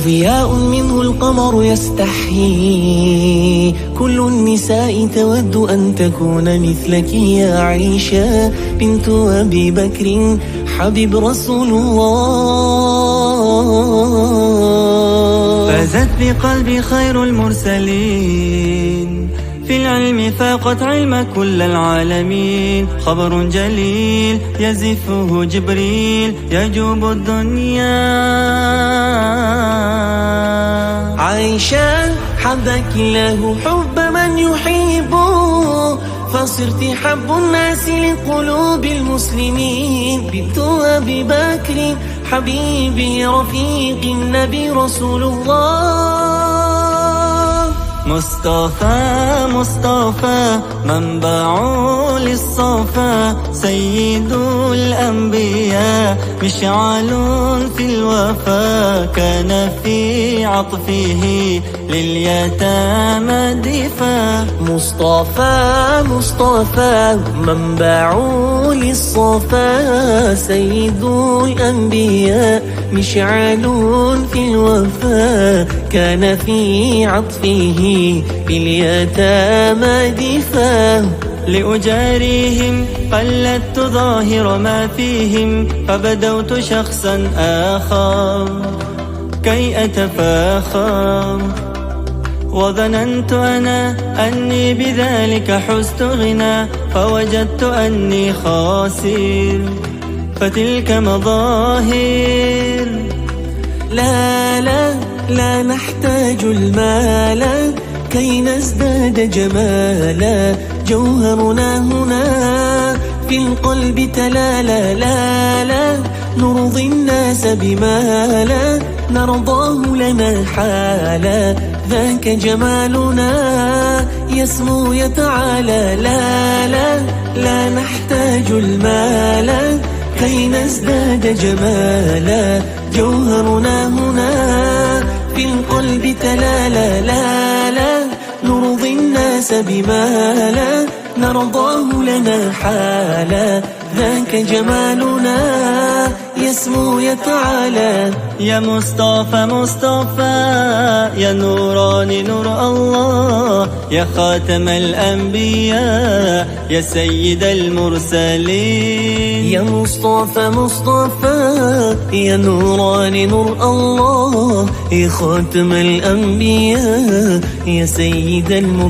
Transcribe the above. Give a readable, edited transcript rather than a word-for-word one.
ضياء منه القمر يستحيي، كل النساء تود أن تكون مثلك يا عائشة بنت أبي بكر حبيب رسول الله. فازت بقلبي خير المرسلين، في العلم فاقت علم كل العالمين. خبر جليل يزفه جبريل يجوب الدنيا. عائشة حبك الله حب من يحبه، فصرت حب الناس لقلوب المسلمين. بنت أبي بكر حبيبي رفيق النبي رسول الله. مصطفى مصطفى منبع للصفا، سيد الأنبياء مشعل في الوفا. كان في عطفه لليتامى دفا. مصطفى مصطفى منبع للصفا، سيد الأنبياء مشعل في الوفا. كان في عطفه باليتامى دفا. لأجاريهم قلدت ظاهر ما فيهم، فبدوت شخصا آخر كي أتفاخر. وظننت أنا أني بذلك حزت غنى، فوجدت أني خاسر. فتلك مظاهر. لا لا لا نحتاج المال كي نزداد جمالا. جوهرنا هنا في القلب تلالا. لا لا نرضي الناس بما لا نرضاه لنا حالا. ذاك جمالنا يسمو يتعالى. لا لا لا نحتاج المال كي نزداد جمالا. جوهرنا هنا في القلب تلالا. لا لا نرضي الناس بما لا نرضاه لنا حالا. ذاك جمالنا يسمو يتعالى. يا مصطفى مصطفى يا نوراني نور الله، يا خاتم الأنبياء يا سيد المرسلين. يا مصطفى مصطفى يا نوراني نور الله، يا خاتم الأنبياء يا سيد المرسلين.